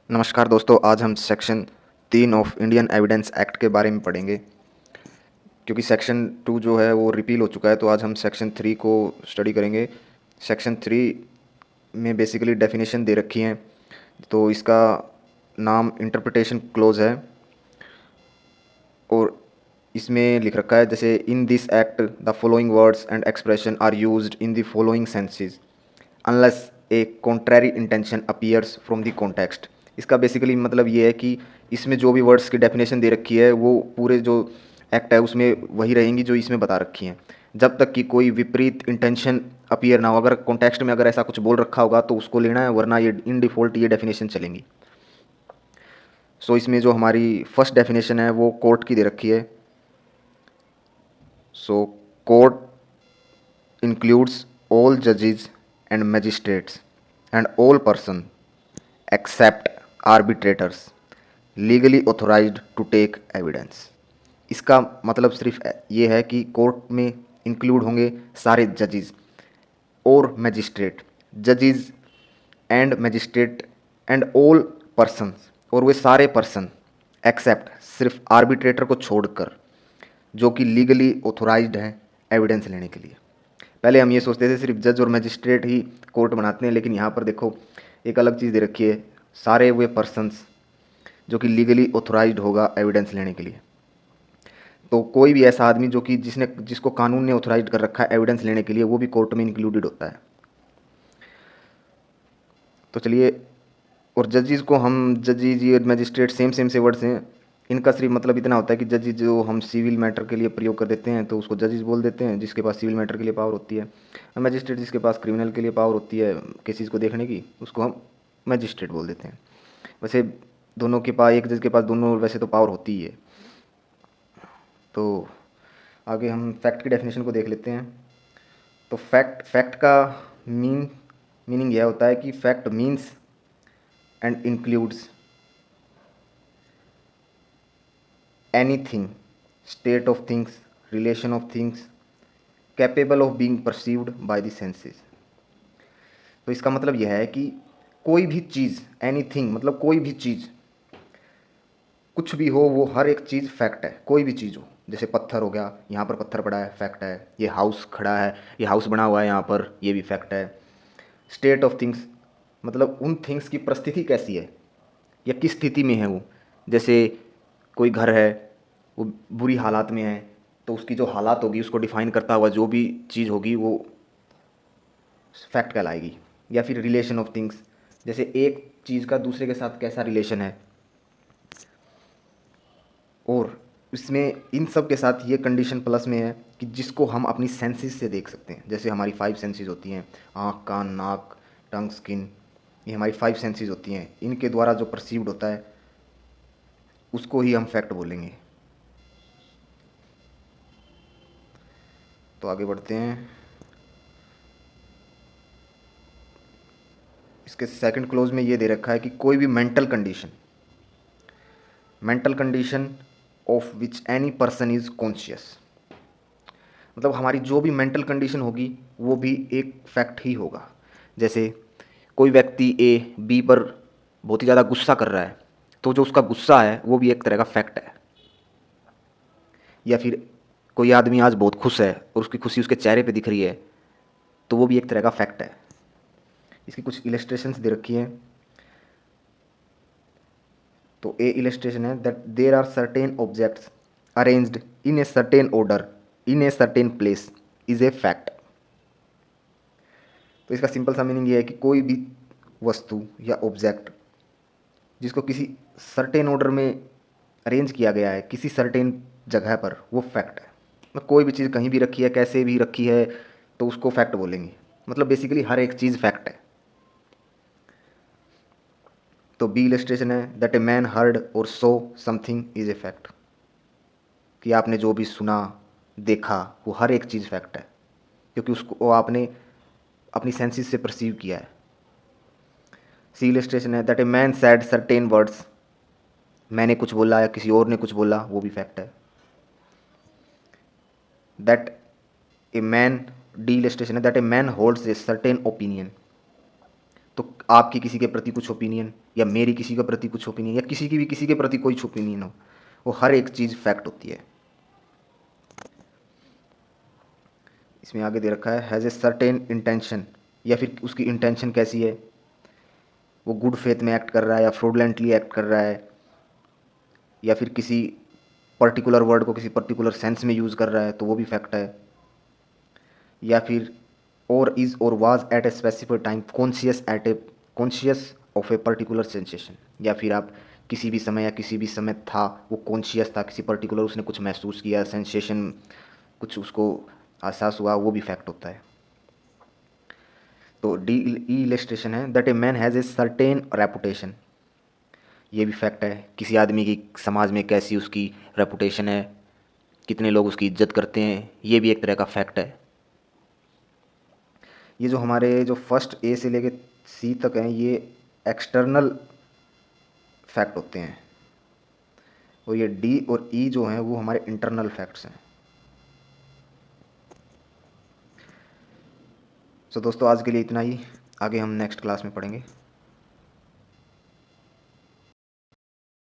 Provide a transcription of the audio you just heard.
नमस्कार दोस्तों, आज हम section 3 of Indian evidence act के बारे में पढ़ेंगे। क्योंकि सेक्शन 2 जो है वो रिपील हो चुका है, तो आज हम सेक्शन 3 को स्टडी करेंगे। सेक्शन 3 में बेसिकली डेफिनेशन दे रखी हैं, तो इसका नाम इंटरप्रिटेशन क्लोज है। और इसमें लिख रखा है, जैसे in this act the following words and expression are used in the following senses unless a contrary intention appears from the context. इसका बेसिकली मतलब ये है कि इसमें जो भी वर्ड्स की डेफिनेशन दे रखी है वो पूरे जो एक्ट है उसमें वही रहेंगी जो इसमें बता रखी हैं, जब तक कि कोई विपरीत इंटेंशन अपीयर ना हो। अगर कॉन्टेक्स्ट में अगर ऐसा कुछ बोल रखा होगा तो उसको लेना है, वरना ये इन डिफ़ॉल्ट ये डेफिनेशन चलेंगी। इसमें जो हमारी फर्स्ट डेफिनेशन है वो कोर्ट की दे रखी है। Court includes all judges and magistrates and all person except arbitrators legally authorized to take evidence। इसका मतलब सिर्फ ये है कि कोर्ट में इंक्लूड होंगे सारे जजेस और मैजिस्ट्रेट, जजेस and magistrate and all persons, और वे सारे पर्सन एक्सेप्ट सिर्फ आर्बिट्रेटर को छोड़कर जो कि लीगली ऑथोराइज्ड हैं एविडेंस लेने के लिए। पहले हम ये सोचते थे सिर्फ जज और मजिस्ट्रेट ही कोर्ट बनाते हैं, लेकिन यहाँ पर देखो एक अलग चीज़ दे रखी है, सारे वे पर्सन्स जो कि लीगली ऑथोराइज्ड होगा एविडेंस लेने के लिए। तो कोई भी ऐसा आदमी जो कि जिसको कानून ने ऑथोराइज कर रखा है एविडेंस लेने के लिए, वो भी कोर्ट में इंक्लूडेड होता है। तो चलिए, और जजेस को हम जजेस और मजिस्ट्रेट सेम सेम से वर्ड्स हैं। इनका सिर्फ मतलब इतना होता है कि जजेस जो हम सिविल मैटर के लिए प्रयोग कर देते हैं तो उसको जजेस बोल देते हैं, जिसके पास सिविल मैटर के लिए पावर होती है। मजिस्ट्रेट जिसके पास क्रिमिनल के लिए पावर होती है केसेस को देखने की, उसको हम मजिस्ट्रेट बोल देते हैं। वैसे दोनों के पास, एक जज के पास दोनों वैसे तो पावर होती ही है। तो आगे हम फैक्ट की डेफिनेशन को देख लेते हैं। तो फैक्ट का मीनिंग यह होता है कि fact means and includes anything, state of things, relation of things, capable of being perceived by the senses। तो इसका मतलब यह है कि कोई भी चीज़, एनीथिंग मतलब कोई भी चीज़, कुछ भी हो, वो हर एक चीज़ फैक्ट है। कोई भी चीज़ हो, जैसे पत्थर हो गया, यहाँ पर पत्थर पड़ा है, फैक्ट है। ये हाउस खड़ा है, ये हाउस बना हुआ है यहाँ पर, ये भी फैक्ट है। स्टेट ऑफ थिंग्स मतलब उन थिंग्स की परिस्थिति कैसी है या किस स्थिति में है वो। जैसे कोई घर है, वो बुरी हालात में है, तो उसकी जो हालात होगी उसको डिफाइन करता हुआ जो भी चीज़ होगी वो फैक्ट कहलाएगी। या फिर रिलेशन ऑफ थिंग्स, जैसे एक चीज़ का दूसरे के साथ कैसा रिलेशन है। और इसमें इन सब के साथ ये कंडीशन प्लस में है कि जिसको हम अपनी सेंसेस से देख सकते हैं। जैसे हमारी 5 सेंसेस होती हैं, आँख, कान, नाक, टंग, स्किन, ये हमारी 5 सेंसेस होती हैं। इनके द्वारा जो परसीव्ड होता है उसको ही हम फैक्ट बोलेंगे। तो आगे बढ़ते हैं। इसके सेकंड क्लोज में ये दे रखा है कि कोई भी mental condition of which any person is conscious, मतलब हमारी जो भी मेंटल कंडीशन होगी वो भी एक फैक्ट ही होगा। जैसे कोई व्यक्ति ए बी पर बहुत ही ज़्यादा गुस्सा कर रहा है, तो जो उसका गुस्सा है वो भी एक तरह का फैक्ट है। या फिर कोई आदमी आज बहुत खुश है और उसकी खुशी उसके चेहरे पे दिख रही है, तो वो भी एक तरह का फैक्ट है। इसकी कुछ इलस्ट्रेशंस दे रखी हैं। तो ए इलस्ट्रेशन है that there are certain objects arranged in a certain order in a certain place is a fact. तो इसका सिंपल सा मीनिंग ये है कि कोई भी वस्तु या ऑब्जेक्ट जिसको किसी सर्टेन ऑर्डर में अरेंज किया गया है किसी सर्टेन जगह पर, वो फैक्ट है। मतलब कोई भी चीज़ कहीं भी रखी है, कैसे भी रखी है, तो उसको फैक्ट बोलेंगे। मतलब बेसिकली हर एक चीज़ फैक्ट है। तो बी इलस्ट्रेशन है दैट ए मैन हर्ड और so something is a fact, कि आपने जो भी सुना, देखा, वो हर एक चीज़ फैक्ट है, क्योंकि उसको वो आपने अपनी सेंसेस से परसीव किया है। सी इलस्ट्रेशन है that a man sad certain words, मैंने कुछ बोला या किसी और ने कुछ बोला, वो भी फैक्ट है। That a man, the illustration है that a man holds a certain opinion, तो आपकी किसी के प्रति कुछ ओपिनियन, या मेरी किसी के प्रति कुछ ओपिनियन, या किसी की भी किसी के प्रति कोई ओपिनियन हो, वो हर एक चीज़ फैक्ट होती है। इसमें आगे दे रखा है हैज़ ए सर्टेन इंटेंशन, या फिर उसकी इंटेंशन कैसी है, वो गुड फेथ में एक्ट कर रहा है या फ्रॉडलेंटली एक्ट कर रहा है, या फिर किसी पर्टिकुलर वर्ड को किसी पर्टिकुलर सेंस में यूज़ कर रहा है, तो वो भी फैक्ट है। या फिर और इज़ और was at a specific time conscious of a particular sensation, या फिर आप किसी भी समय या किसी भी समय था, वो कॉन्शियस था, किसी पर्टिकुलर उसने कुछ महसूस किया, सेंसेशन कुछ उसको एहसास हुआ, वो भी फैक्ट होता है। तो डी ई इलस्ट्रेशन है that a man has a certain reputation, ये भी फैक्ट है। किसी आदमी की समाज में कैसी उसकी रेपुटेशन है, कितने लोग उसकी इज्जत करते हैं, ये भी एक तरह का फैक्ट है। ये जो हमारे जो फर्स्ट ए से लेके सी तक हैं, ये एक्सटर्नल फैक्ट होते हैं, और ये डी और ई जो हैं वो हमारे इंटरनल फैक्ट्स हैं। सो दोस्तों, आज के लिए इतना ही, आगे हम नेक्स्ट क्लास में पढ़ेंगे।